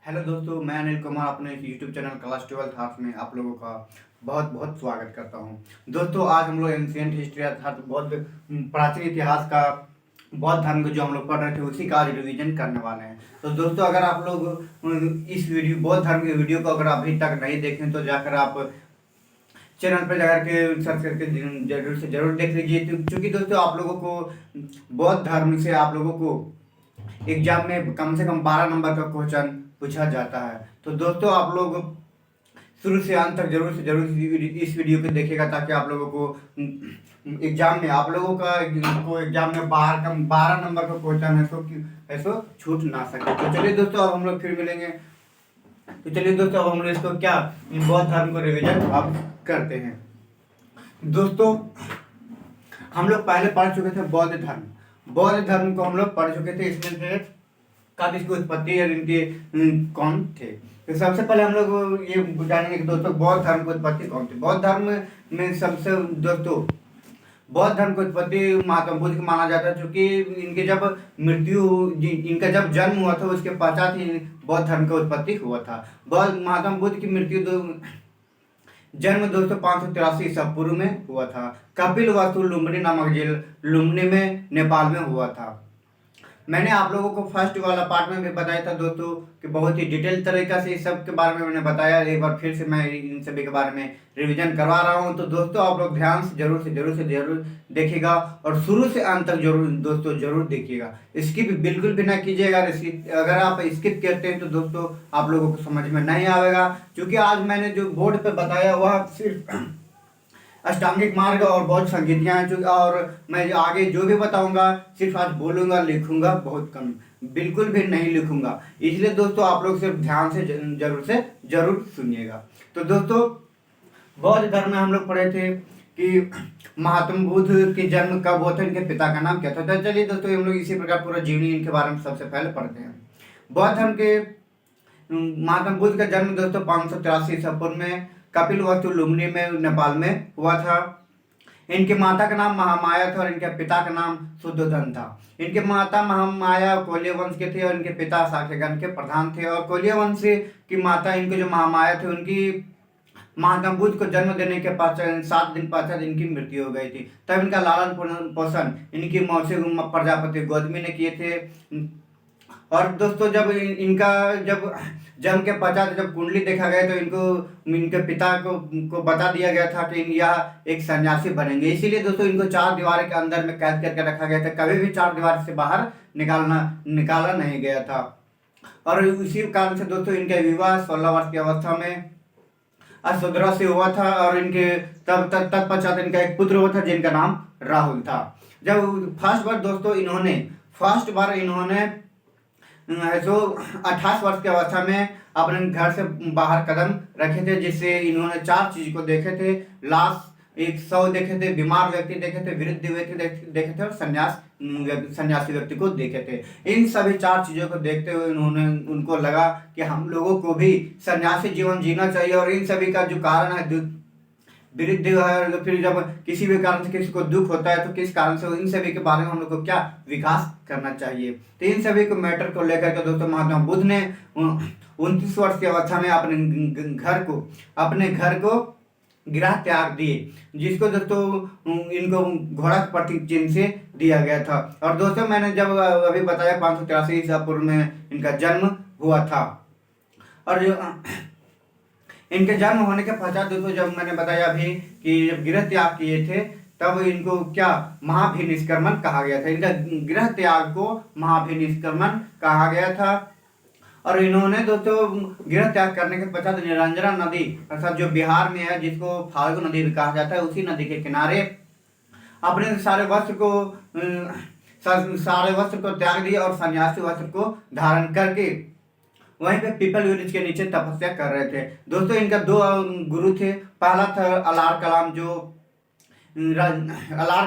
Hello दोस्तों, मैं अनिल कुमार अपने YouTube channel class 12th arts में आप लोगों का बहुत बहुत स्वागत करता हूं। दोस्तों, आज हम लोग एंशिएंट हिस्ट्री अर्थात बौद्ध प्राचीन इतिहास का बौद्ध धर्म को जो हम लोग पढ़ रहे थे उसी का आज रिवीजन करने वाले हैं। तो दोस्तों, अगर आप लोग इस वीडियो बौद्ध धर्म के वीडियो को अगर अभी तक नहीं देखें तो जाकर आप चैनल पर जाकर के सर्च करके जरूर से जरूर देख लीजिए, क्योंकि दोस्तों आप लोगों को बौद्ध धर्म से आप लोगों को एग्जाम में कम से कम 12 नंबर का क्वेश्चन पूछा जाता है। तो दोस्तों, आप लोग शुरू से अंत तक जरूर से जरूर इस वीडियो को देखिएगा, ताकि आप लोगों को एग्जाम में आप लोगों का एग्जाम में 12 नंबर का क्वेश्चन है सो छूट ना सके। तो चलिए दोस्तों, अब हम लोग फिर मिलेंगे। तो चलिए दोस्तों, अब हम लोग इसको क्या बौद्ध धर्म को रिवीजन अब करते हैं। दोस्तों, हम लोग पहले पढ़ चुके थे बौद्ध धर्म। बौद्ध धर्म को हम लोग पढ़ चुके थे, इसमें से कब इसकी उत्पत्ति और इनके कौन थे। तो सबसे पहले हम लोग ये जानेंगे कि दोस्तों बौद्ध धर्म की उत्पत्ति कौन थी। बौद्ध धर्म में सबसे दोस्तों बौद्ध धर्म की उत्पत्ति महात्मा बुद्ध की माना जाता है, क्योंकि इनके जब इनका जब जन्म हुआ था उसके पश्चात ही बौद्ध धर्म की उत्पत्ति हुआ था। बौद्ध महात्मा बुद्ध की जन्म 583 ईसा पूर्व में हुआ था। कपिलवस्तु लुम्बिनी नामक जेल लुम्बिनी में नेपाल में हुआ था। मैंने आप लोगों को फर्स्ट वाला पार्ट में भी बताया था दोस्तों कि बहुत ही डिटेल तरीका से इस सब के बारे में मैंने बताया। एक बार फिर से मैं इन सभी के बारे में रिवीजन करवा रहा हूं। तो दोस्तों, आप लोग ध्यान से जरूर देखिएगा और शुरू से अंत तक जरूर देखिएगा। स्किप बिल्कुल भी ना कीजिएगा। अगर आप स्किप करते हैं तो दोस्तों आप लोगों को समझ में नहीं आएगा, क्योंकि आज मैंने जो बोर्ड पर बताया वह सिर्फ अष्टांगिक मार्ग और बौद्ध संगीतियाँ हैं, और मैं आगे जो भी बताऊंगा सिर्फ आज बोलूंगा, लिखूंगा बहुत कम, बिल्कुल भी नहीं लिखूंगा। इसलिए दोस्तों आप लोग सिर्फ ध्यान से जरूर सुनिएगा। तो दोस्तों, बौद्ध धर्म में हम लोग पढ़े थे कि महात्मा बुद्ध के जन्म कब हुआ था, इनके पिता का नाम क्या था। तो चलिए दोस्तों, हम लोग इसी प्रकार पूरा जीवनी इनके बारे में सबसे पहले पढ़ते हैं। बौद्ध धर्म के महात्मा बुद्ध का जन्म दोस्तों 583 ईसा पूर्व में कपिलवस्तु लुम्बिनी में नेपाल में हुआ था। इनके माता का नाम महामाया था और इनके पिता का नाम शुद्धोधन था। इनके माता महामाया कोल्य वंश के थे और इनके पिता साक्यगण के प्रधान थे। और कोल्य वंश की माता इनके जो महामाया थे, उनकी महात्मा बुद्ध को जन्म देने के 7 दिन पश्चात इनकी मृत्यु हो गई थी। तब इनका लालन पोषण इनकी मौसी प्रजापति गौतमी ने किए थे। और दोस्तों, जब इनका जन्म के पश्चात जब कुंडली देखा गया तो इनके पिता को बता दिया गया था कि यह एक सन्यासी बनेंगे। इसीलिए दोस्तों इनको 4 दीवार के अंदर में कैद करके रखा गया था। कभी भी 4 दीवार से बाहर निकाला नहीं गया था। और इसी कारण से दोस्तों इनका विवाह 16 वर्ष की अवस्था में असुद्रा से हुआ था। और इनके तत्पश्चात इनका एक पुत्र हुआ था जिनका नाम राहुल था। जब फर्स्ट बार इन्होंने 28 वर्ष की अवस्था में अपने घर से बाहर कदम रखे थे, जिससे इन्होंने 4 चीज को देखे थे। लाश, एक शव देखे थे, बीमार व्यक्ति देखे थे, वृद्ध व्यक्ति देखे थे और सन्यासी व्यक्ति को देखे थे। इन सभी 4 चीजों को देखते हुए उनको लगा कि हम लोगों को भी सन्यासी जीवन जीना चाहिए। और इन सभी का जो कारण है वृद्धि है, फिर जब किसी भी कारण से किसी को दुख होता है तो किस कारण से, इन सभी के बारे में हम लोग को क्या विकास करना चाहिए। तो इन सभी को मैटर को लेकर के दोस्तों महात्मा बुद्ध ने 29 वर्ष की अवस्था में अपने घर को गृह त्याग दिए, जिसको दोस्तों इनको घोड़ा के प्रतीक चिन्ह से दिया गया था। और दोस्तों, मैंने जब अभी बताया 583 ईसा पूर्व में इनका जन्म हुआ था। और जो इनके जन्म होने के पश्चात दोस्तों, जब मैंने बताया अभी कि जब गृह त्याग किए थे तब इनको क्या महाभिनिष्क्रमण कहा गया था। इनका गृह त्याग को महाभिनिष्क्रमण कहा गया था। और इन्होंने दोस्तों गृह त्याग करने के पश्चात निरंजना नदी अर्थात जो बिहार में है, जिसको फाल्गु नदी भी कहा जाता है, उसी नदी के किनारे अपने सारे वस्त्र को त्याग दिया और सन्यासी वस्त्र को धारण करके वहीं पे पीपल वृक्ष के नीचे तपस्या कर रहे थे। दोस्तों, इनका 2 गुरु थे। पहला था अलार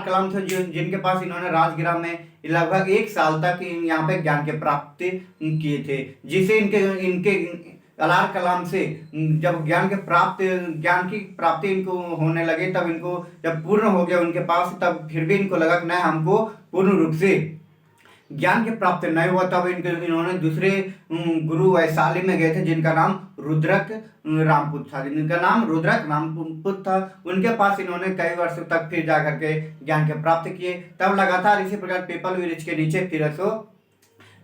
कलाम थे, जिनके पास इन्होंने राजगृह में लगभग 1 साल तक यहाँ पे ज्ञान की प्राप्ति किए थे। जिसे इनके अलार कलाम से जब ज्ञान की प्राप्ति इनको होने लगे, तब इनको जब पूर्ण हो गया उनके पास, तब फिर भी इनको लगा कि नहीं, हमको पूर्ण रूप से ज्ञान की प्राप्ति नहीं हुआ तब इन्होंने दूसरे गुरु वैशाली में गए थे, जिनका नाम रुद्रक रामपुत था, जिनका नाम रुद्रक रामपुत था। उनके पास इन्होंने कई वर्षों तक फिर जा करके ज्ञान के प्राप्त किए। तब लगातार इसी प्रकार पीपल वृक्ष के नीचे फिर सो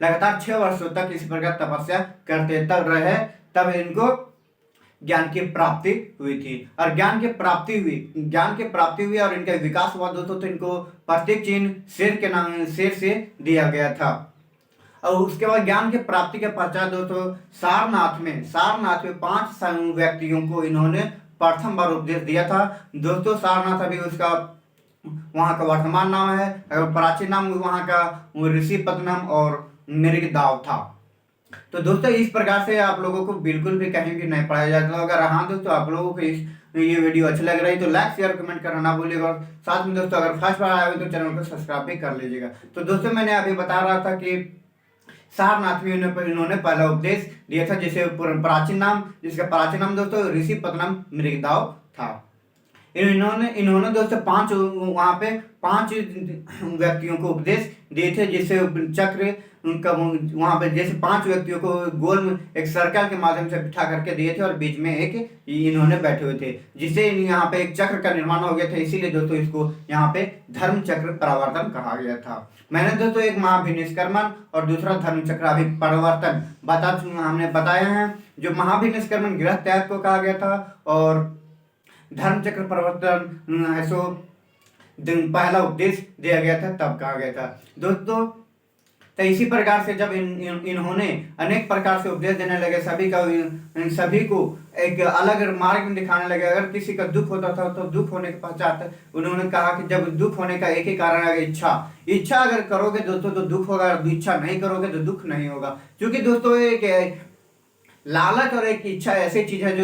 लगातार 6 वर्षों तक इसी प्रकार तपस्या करते तब रहे, तब इनको ज्ञान की प्राप्ति हुई थी। और ज्ञान की प्राप्ति हुई और इनका विकास हुआ दोस्तों। तो इनको प्रतीक चिन्ह शेर से दिया गया था। और उसके बाद ज्ञान की प्राप्ति के पश्चात दोस्तों सारनाथ में 5 व्यक्तियों को इन्होंने प्रथम बार उपदेश दिया था। दोस्तों सारनाथ अभी उसका वहाँ का वर्तमान नाम है, प्राचीन नाम वहाँ का ऋषिपत्नम और मृगदाव था। तो दोस्तों इस प्रकार से आप लोगों को बिल्कुल भी कहीं भी नहीं पढ़ाया जाता। अगर हाँ दोस्तों आप लोगों को ये वीडियो अच्छा लग रहा है तो लाइक शेयर कमेंट करना ना भूलिएगा। और साथ में दोस्तों अगर फर्स्ट बार आए हो तो चैनल को सब्सक्राइब भी कर लीजिएगा। तो दोस्तों मैंने अभी बता रहा था कि सारनाथ में इन्होंने पहला उपदेश दिया था, जिसका प्राचीन नाम दोस्तों ऋषिपत्नम मृगदाव था। इन्होंने दोस्तों 5 व्यक्तियों को उपदेश दिए थे, जिससे चक्र उनका वहां पे जैसे 5 व्यक्तियों को गोल में एक सर्कल के माध्यम से बिठा करके दिए थे और बीच में एक इन्होंने बैठे हुए थे, जिससे यहाँ पे एक चक्र का निर्माण हो गया था। इसीलिए दोस्तों इसको यहाँ पे धर्म चक्र प्रवर्तन कहा गया था। मैंने दोस्तों एक महाभिनिष्क्रमण और दूसरा धर्म चक्र अभी परिवर्तन हमने बताया है। जो महाभिनिष्क्रमण गृह त्याग को कहा गया था और धर्म चक्र परिवर्तन है सो पहला उपदेश दिया गया था तब कहा गया था दोस्तों। तो इसी प्रकार से जब इन्होंने अनेक प्रकार से उपदेश देने लगे, सभी को एक अलग मार्ग में दिखाने लगे। अगर किसी का दुख होता था तो दुख होने के पश्चात उन्होंने कहा कि जब दुख होने का एक ही कारण है इच्छा अगर करोगे दोस्तों तो दुख होगा, और इच्छा नहीं करोगे तो दुख नहीं होगा। क्योंकि दोस्तों एक लालच और एक इच्छा ऐसी चीज है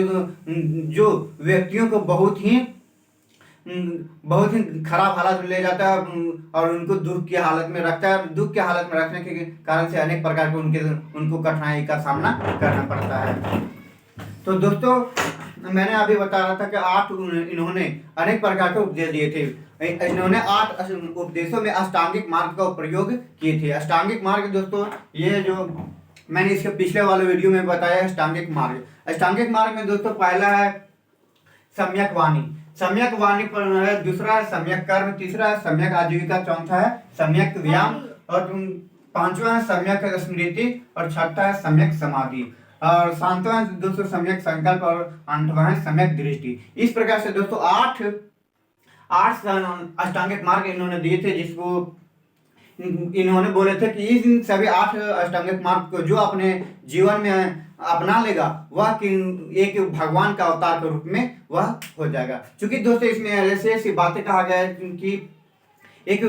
जो व्यक्तियों को बहुत ही खराब हालत में ले जाता है और उनको दुख की हालत में रखता है। दुख की हालत में रखने के कारण से अनेक प्रकार के उनको कठिनाई का सामना करना पड़ता है। तो दोस्तों मैंने अभी बता रहा था कि इन्होंने अनेक प्रकार के उपदेश दिए थे। इन्होंने 8 उपदेशों में अष्टांगिक मार्ग का प्रयोग किए थे। अष्टांगिक मार्ग दोस्तों ये जो मैंने इसके पिछले वाले वीडियो में बताया अष्टांगिक मार्ग में दोस्तों पहला है सम्यक वाणी पर है, दूसरा है सम्यक कर्म, तीसरा है सम्यक आजीविका, चौथा है सम्यक व्यायाम और 5वां है सम्यक स्मृति और 6वां है सम्यक समाधि और 7वां है दोस्तों सम्यक संकल्प और 8वां है सम्यक दृष्टि। इस प्रकार से दोस्तों 8 अष्टांगिक मार्ग इन्होंने दिए थे, जिसको इन्होंने बोले थे कि इन सभी 8 अष्टांगिक मार्ग को जो अपने जीवन में अपना लेगा वह एक भगवान का अवतार के रूप में वह हो जाएगा। क्योंकि दोस्तों इसमें ऐसी बातें कहा गया है कि एक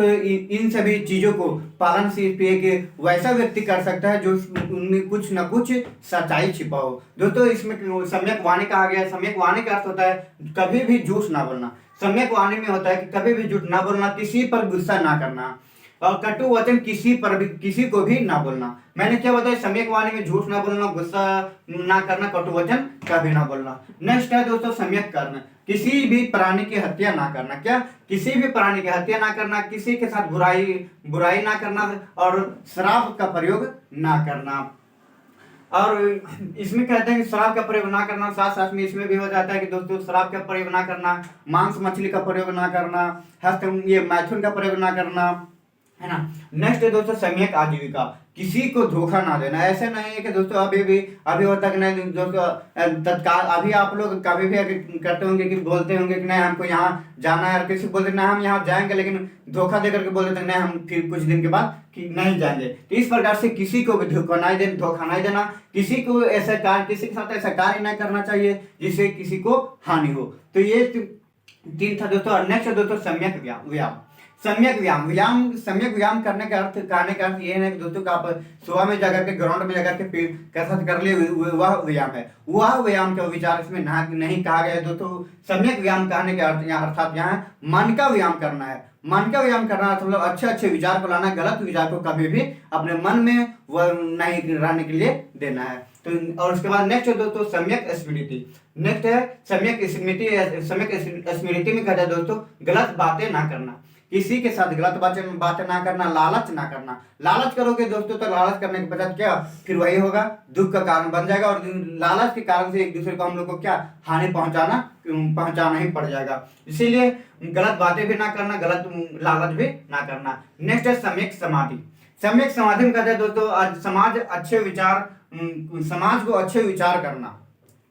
इन सभी चीजों को पालन सिर्फ एक वैसा व्यक्ति कर सकता है जो उनमें कुछ न कुछ सच्चाई छिपा हो। दोस्तों इसमें सम्यक वाणी कहा गया है। सम्यक वाणी का अर्थ होता है कभी भी झूठ ना बोलना। सम्यक वाणी में होता है कि कभी भी झूठ ना बोलना, किसी पर गुस्सा ना करना और कटु वचन किसी को भी ना बोलना। मैंने क्या बताया, सम्यक वाणी में झूठ ना बोलना, गुस्सा ना करना, कटु वचन कभी ना बोलना। नेक्स्ट है दोस्तों सम्यक कर्म, किसी भी प्राणी की हत्या ना करना। क्या? किसी भी प्राणी की हत्या ना करना, किसी के साथ बुराई ना करना और शराब का प्रयोग ना करना। और इसमें कहते हैं कि शराब का प्रयोग ना करना, साथ साथ में इसमें भी हो जाता है कि दोस्तों शराब का प्रयोग ना करना, मांस मछली का प्रयोग ना करना, मैथुन का प्रयोग ना करना, है ना। नेक्स्ट है दोस्तों सम्यक आजीविका, किसी को धोखा ना देना। ऐसे नहीं है कि दोस्तों अभी होता है कि नहीं दोस्तों तत्काल अभी आप लोग कभी भी करते होंगे कि बोलते होंगे कि नहीं हमको यहाँ जाना है और किसी को बोलते नहीं हम यहाँ जाएंगे, लेकिन धोखा दे करके बोल देते नहीं हम फिर कुछ दिन के बाद कि नहीं जाएंगे। तो इस प्रकार से किसी को भी धोखा नहीं देना, किसी के साथ ऐसा कार्य नहीं करना चाहिए जिससे किसी को हानि हो। तो ये 3 था दोस्तों। और नेक्स्ट है दोस्तों सम्यक व्यायाम। सम्यक व्यायाम करने का अर्थ ये है कि दोस्तों का आप सुबह में जाकर के ग्राउंड में जाकर के कसरत कर ले, वह व्यायाम है। वह व्यायाम का विचार इसमें नहीं कहा गया है दोस्तों। सम्यक व्यायाम कहने के अर्थात यहाँ मन का व्यायाम करना है। मन का व्यायाम करना मतलब अच्छे विचार को लाना, गलत विचार को कभी भी अपने मन में वह नहीं रहने के लिए देना है। तो और उसके बाद नेक्स्ट है दोस्तों सम्यक स्मृति। नेक्स्ट है सम्यक स्मृति में कहता है दोस्तों गलत बातें ना करना। किसी के साथ गलत बातें ना करना, लालच ना करना। लालच करोगे दोस्तों तो लालच करने के पश्चात क्या फिर वही होगा, दुख का कारण बन जाएगा और लालच के कारण से एक दूसरे को हम लोग को क्या हानि पहुंचाना ही पड़ जाएगा। इसीलिए गलत बातें भी ना करना, गलत लालच भी ना करना। नेक्स्ट है सम्यक समाधि। सम्यक समाधि में कहते हैं दोस्तों समाज को अच्छे विचार करना,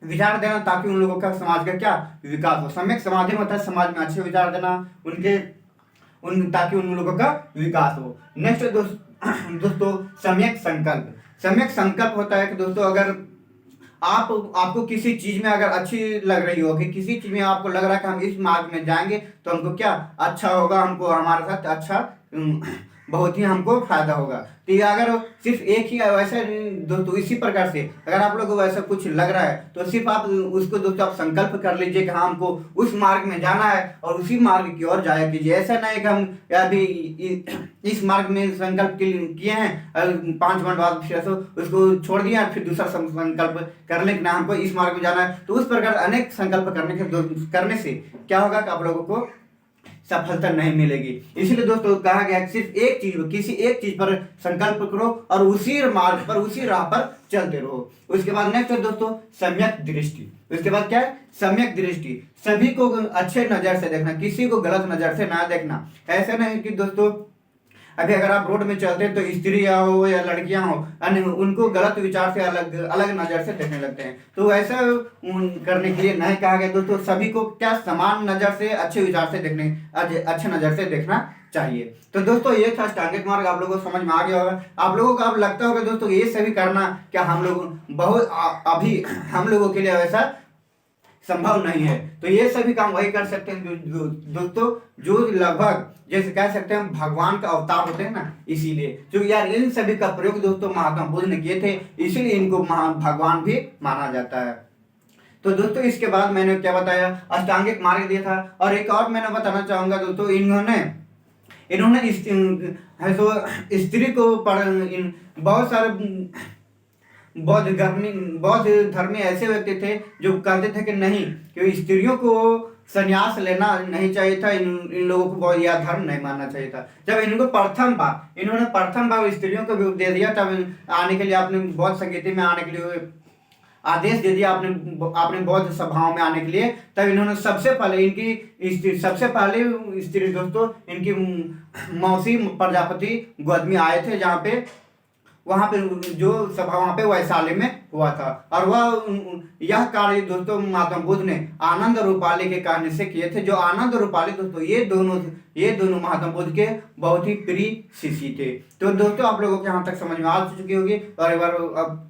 विचार देना, ताकि उन लोगों का समाज का क्या विकास हो। सम्यक समाधि में होता है समाज में अच्छे विचार देना, ताकि उन लोगों का विकास हो। नेक्स्ट दोस्तों सम्यक संकल्प। सम्यक संकल्प होता है कि दोस्तों अगर आपको किसी चीज में अगर अच्छी लग रही हो, कि किसी चीज में आपको लग रहा है कि हम इस मार्ग में जाएंगे तो हमको क्या अच्छा होगा, हमको हमारे साथ अच्छा बहुत ही हमको फायदा होगा। तो ये अगर सिर्फ एक ही वैसा दोस्तों इसी प्रकार से अगर आप लोगों को वैसा कुछ लग रहा है तो सिर्फ आप उसको दोस्तों आप संकल्प कर लीजिए कि हाँ हमको उस मार्ग में जाना है और उसी मार्ग की ओर जाया कीजिए। ऐसा नहीं कि हम अभी इस मार्ग में संकल्प किए हैं 5 मिनट बाद फिर उसको छोड़ दिया फिर दूसरा संकल्प कर ले कि ना हमको इस मार्ग में जाना है। तो उस प्रकार अनेक संकल्प करने से क्या होगा कि आप लोगों को सफलता नहीं मिलेगी। इसलिए दोस्तों कहा गया सिर्फ एक चीज, किसी एक चीज पर संकल्प करो और उसी मार्ग पर उसी राह पर चलते रहो। उसके बाद नेक्स्ट है दोस्तों सम्यक दृष्टि। उसके बाद क्या है सम्यक दृष्टि। सभी को अच्छे नजर से देखना, किसी को गलत नजर से ना देखना। ऐसा नहीं कि दोस्तों अभी अगर आप रोड में चलते हैं तो स्त्रियां हो या लड़कियां हो उनको गलत विचार से अलग नजर से देखने लगते हैं। तो ऐसा करने के लिए नहीं कहा गया दोस्तों, सभी को क्या समान नजर से अच्छे विचार से अच्छे नजर से देखना चाहिए। तो दोस्तों ये था अष्टांगिक मार्ग, आप लोगों को समझ में आ गया होगा। आप लोगों को अब लगता होगा दोस्तों ये सभी करना क्या हम लोग अभी हम लोगों के लिए वैसा संभव नहीं है। तो ये सभी काम वही कर सकते हैं दोस्तों जो लगभग जैसे कह सकते हैं भगवान का अवतार होते हैं ना, इसीलिए जो यार इन सभी का प्रयोग दोस्तों महात्मा बुद्ध ने किए थे, इसीलिए इनको भगवान भी माना जाता है। तो दोस्तों इसके बाद मैंने क्या बताया अष्टांगिक मार्ग दिया था। और एक और मैंने बताना चाहूंगा दोस्तों, इन्होंने स्त्री को बहुत सारे बौद्ध धर्मी ऐसे व्यक्ति थे जो कहते थे कि नहीं कि स्त्रियों को संन्यास लेना नहीं चाहिए था, इन लोगों को बहुत यह धर्म नहीं मानना चाहिए था। जब इन्होंने प्रथम बार स्त्रियों को भी उपदेश दिया तब आने के लिए अपने बौद्ध संगीति में आने के लिए आदेश दे दिया आपने बौद्ध सभाओं में आने के लिए, तब इन्होंने सबसे पहले स्त्री दोस्तों इनकी मौसी प्रजापति गौतमी आए थे, जहाँ पे वहां पे जो सभा वहां पे वैशाली में हुआ था। और वह यह कार्य दोस्तों महात्मा बुद्ध ने आनंद रूपाली के कहने से किए थे। जो आनंद रूपाली दोस्तों ये दोनों महात्मा बुद्ध के बहुत ही प्रिय शिष्य थे। तो दोस्तों आप लोगों को यहाँ तक समझ में आ चुकी होगी। और एक बार अब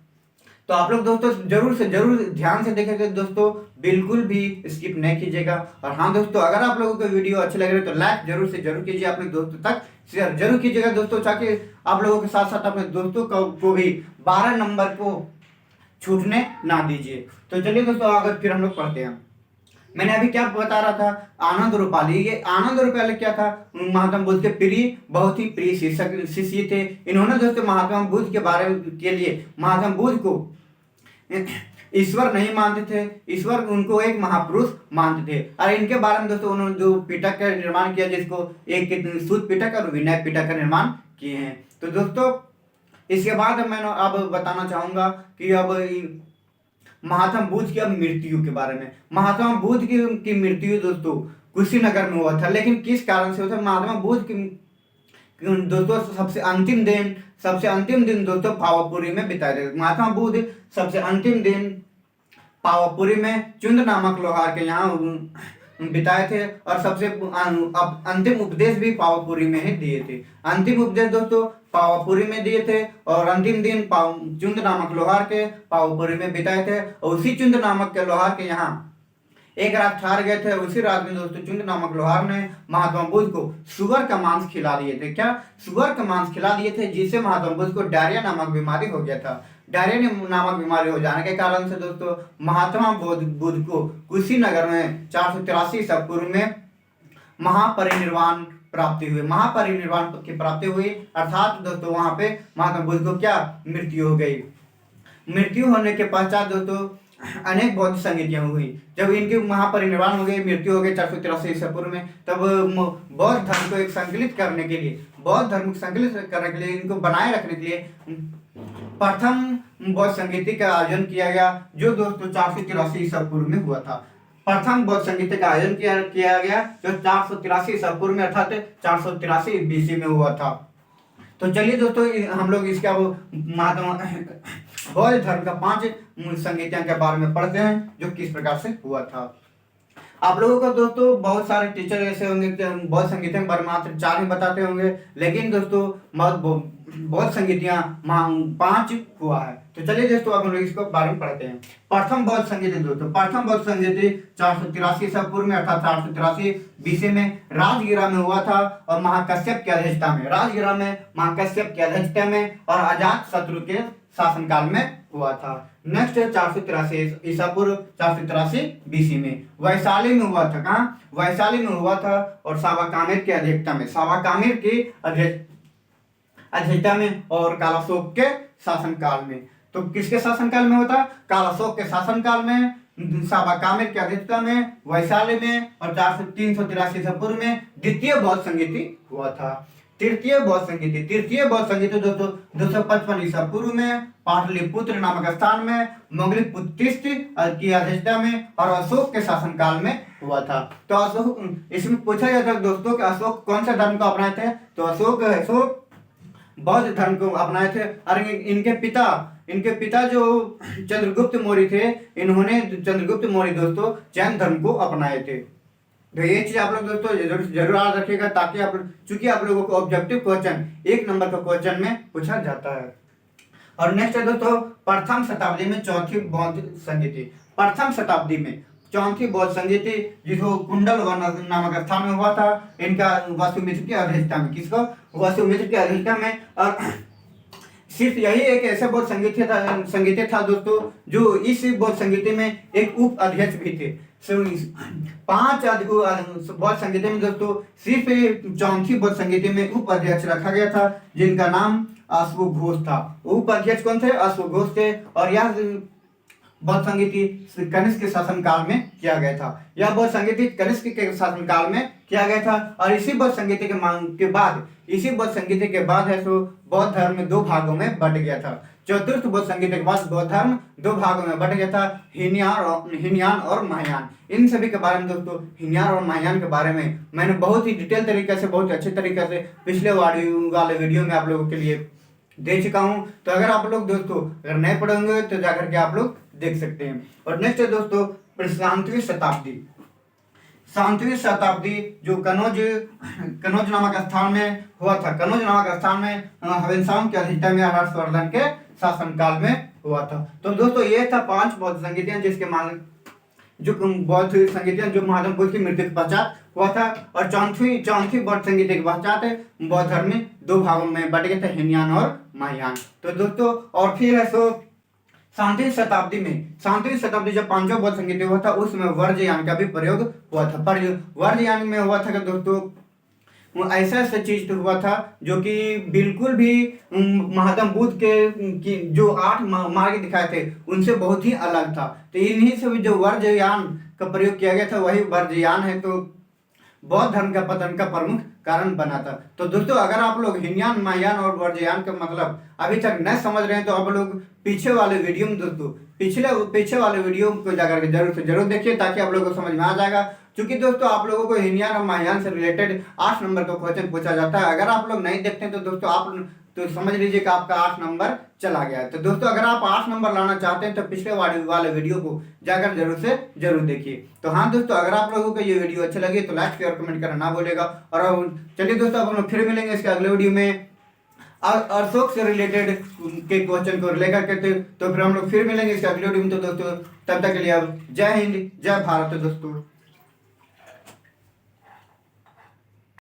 तो आप लोग दोस्तों जरूर से जरूर ध्यान से देखेंगे दोस्तों, बिल्कुल भी स्किप नहीं कीजिएगा। और हाँ दोस्तों अगर आप लोगों को वीडियो अच्छे लग रहे तो लाइक जरूर से जरूर कीजिए, अपने दोस्तों तक शेयर जरूर कीजिएगा दोस्तों, ताकि आप लोगों के साथ साथ अपने दोस्तों को भी 12 नंबर को छूटने ना दीजिए। तो चलिए दोस्तों अगर फिर हम लोग पढ़ते हैं। मैंने अभी क्या बता रहा था आनंद रूपाली। ये आनंद रूपाली क्या था महात्मा बुद्ध के प्रिय बहुत ही प्रिय शिष्य थे। इन्होंने दोस्तों महात्मा बुद्ध के बारे के लिए महात्मा बुद्ध को ईश्वर नहीं मानते थे, ईश्वर उनको एक महापुरुष मानते थे। और इनके बारे में दोस्तों उन्होंने जो पिटक का निर्माण किया, जिसको एक सूत पिटक और विनय पिटक का निर्माण किए हैं। तो दोस्तों इसके बाद मैं अब बताना चाहूंगा कि अब महात्मा बुद्ध की अब मृत्यु के बारे में। महात्मा बुद्ध की मृत्यु दोस्तों कुशीनगर में हुआ था, लेकिन किस कारण से हुआ था। महात्मा बुद्ध की दोस्तों सबसे अंतिम दिन दोस्तों पावापुरी में बिताए थे। महात्मा बुद्ध सबसे अंतिम दिन पावापुरी में चुंद नामक लोहार के यहाँ बिताए थे और सबसे अंतिम उपदेश भी पावापुरी में ही दिए थे। अंतिम उपदेश दोस्तों पावापुरी में दिए थे और अंतिम दिन चुंद नामक लोहार के पावापुरी में बिताए थे। और उसी चुंद नामक के लोहार के यहाँ एक रात ठहर गए थे। उसी रात में दोस्तों चुंद नामक लोहार ने महात्मा बुद्ध को सुअर का मांस खिला दिए थे। क्या सुअर का मांस खिला दिए थे, जिससे महात्मा बुद्ध को डायरिया नामक बीमारी हो गया था। डायरिया नामक बीमारी हो जाने के कारण से दोस्तों महात्मा बुद्ध को कुशीनगर में 483 ईसा पूर्व में महापरिनिर्वाण की प्राप्ति हुई। अर्थात दोस्तों वहां पे महात्मा बुद्ध को क्या मृत्यु हो गई। मृत्यु होने के पश्चात दोस्तों अनेक बौद्ध संगीतियां हुई। जब इनके महापरिनिर्वाण हो गए, मृत्यु हो गई 483 ईसा पूर्व में, तब बौद्ध धर्म को एक संकलित करने के लिए, बौद्ध धर्म को संकलित करने के लिए, इनको बनाए रखने के लिए प्रथम बौद्ध संगीति का आयोजन किया गया, जो दोस्तों 483 ईसा पूर्व में हुआ था। प्रथम बौद्ध संगीत का आयोजन किया गया जो 483 ईसा पूर्व में अर्थात 483 बीसी में हुआ था। तो चलिए दोस्तों हम लोग इसका वो महात्मा बौद्ध धर्म का 5 संगीतों के बारे में पढ़ते हैं जो किस प्रकार से हुआ था। आप लोगों को दोस्तों बहुत सारे टीचर ऐसे होंगे बौद्ध संगीतों के बारे में मात्र 4 ही बताते होंगे, लेकिन दोस्तों बौद्ध संगीतियां 5 हुआ है। तो चलिए दोस्तों अब हम लोग इसको बारे में पढ़ते हैं। प्रथम बौद्ध संगीत दोस्तों, प्रथम बौद्ध संगीत 483 ईसा पूर्व में अर्थात 483 बीसी में राजगिरा में हुआ था और महाकश्यप की अध्यक्षता में, राजगिरा में महाकश्यप की अध्यक्षता में और अजात शत्रु के शासनकाल में हुआ था। नेक्स्ट है 483 ईसा पूर्व 483 बीसी में वैशाली में हुआ था। कहाँ? वैशाली में हुआ था और सावा कामिर की अध्यक्षता में, सावा कामिर की अध्यक्षता में और कालाशोक के शासनकाल में। तो किसके शासनकाल में होता? कालाशोक के शासनकाल में, सावा कामिर की अध्यक्षता में, वैशाली में और 383 ईसा पूर्व में द्वितीय बौद्ध संगीति हुआ था। तृतीय बौद्ध संगीत दोस्तों 255 ईसा पूर्व में पाटलिपुत्र नामक स्थान में मोगली पुत्तिस्त की अध्यक्षता में और अशोक के शासनकाल में हुआ था। तो अशोक, इसमें पूछा जाता है दोस्तों कि अशोक कौन सा धर्म को अपनाए थे? तो अशोक बौद्ध धर्म को अपनाए थे और इनके पिता जो चंद्रगुप्त मौर्य थे, इन्होंने चंद्रगुप्त मौर्य दोस्तों जैन धर्म को अपनाए थे। तो ये चीज आप लोग दोस्तों जरूर याद रखिएगा, ताकि चूंकि आप लोगों को ऑब्जेक्टिव क्वेश्चन 1 नंबर का क्वेश्चन में पूछा जाता है। और नेक्स्ट है दोस्तों प्रथम शताब्दी में चौथी बौद्ध संगीति, प्रथम शताब्दी में चौथी बौद्ध संगीति जिसको कुंडलवन नामक स्थान में हुआ था, इनका वसुमित्र की अध्यक्षता में, किसको? वसुमित्र की अध्यक्षता में। और सिर्फ यही एक ऐसा बौद्ध संगीत था दोस्तों जो इस बौद्ध संगीत में एक उप अध्यक्ष भी थे। 5 बौद्ध संगीत में दोस्तों सिर्फ चौथी बौद्ध संगीत में उप अध्यक्ष रखा गया था, जिनका नाम अश्वघोष था। उप अध्यक्ष कौन थे? अश्वघोष थे। और यह बौद्ध संगीति कनिष्क के शासनकाल में किया गया था। यह बौद्ध संगीति कनिष्क के शासनकाल में किया गया था। और इसी बौद्ध संगीति के बाद है सो बौद्ध धर्म 2 भागों में बट गया था। चतुर्थ बौद्ध संगीत के बाद बौद्ध धर्म 2 भागों में बट गया था, हीनयान और महायान। इन सभी के बारे में दोस्तों, हीनयान और महायान के बारे में मैंने बहुत ही डिटेल तरीके से, बहुत अच्छे तरीके से पिछले वाले वीडियो में आप लोगों के लिए दे चुका हूं। तो अगर आप लोग दोस्तों अगर नए पढ़े होंगे तो जाकर के आप लोग देख सकते हैं। और नेक्स्ट है दोस्तों 7वीं शताब्दी जो कनौज नामक स्थान में हुआ था। कनौज नामक स्थान में हवेनसांग की अध्यक्षता में हर्षवर्धन के शासनकाल में हुआ था। तो दोस्तों ये था 5 बौद्ध संगीतियां जिसके जो बौद्ध संगीतियां जो महात्मा बुद्ध की मृत्यु के पश्चात हुआ था। और चौथी बौद्ध संगीत के पश्चात बौद्ध धर्म में 2 भागों में बट गए थे, हीनयान और महायान। तो दोस्तों और फिर है सो 7वीं शताब्दी जब 5वां बौद्ध संगीत हुआ था, उसमें वर्जयान का भी प्रयोग हुआ था। पर वर्जयान में हुआ था कि दोस्तों ऐसा चीज तो हुआ था जो कि बिल्कुल भी महात्मा बुद्ध के जो 8 मार्ग दिखाए थे उनसे बहुत ही अलग था। तो इन्हीं से जो वर्जयान का प्रयोग किया गया था वही वर्जयान है, तो बौद्ध धर्म का पतन का प्रमुख कारण बना था। तो दोस्तों अगर आप लोग हीनयान, महायान और वर्जयान का मतलब अभी तक नहीं समझ रहे हैं तो आप लोग पीछे वाले वीडियो में दोस्तों पीछे वाले वीडियो को जाकर के जरूर देखिए, ताकि आप लोगों को समझ में आ जाएगा। क्योंकि दोस्तों आप लोगों को हीनयान और महायान से रिलेटेड 8 नंबर का क्वेश्चन पूछा जाता है। अगर आप लोग नहीं देखते हैं तो दोस्तों आप तो समझ लीजिए कि आपका 8 नंबर चला गया है। तो दोस्तों अगर आप 8 नंबर लाना चाहते हैं तो पिछले वाले वीडियो को जाकर जरूर देखिए। तो हाँ दोस्तों अगर आप लोगों को ये वीडियो अच्छी लगी तो लाइक शेयर कमेंट करना ना भूलेगा। और चलिए दोस्तों अब हम फिर मिलेंगे इसके अगले वीडियो में अशोक से रिलेटेड के क्वेश्चन को लेकर के। तो फिर हम लोग फिर मिलेंगे इसके अगले वीडियो में। तो दोस्तों तब तक के लिए अब जय हिंद जय भारत दोस्तों।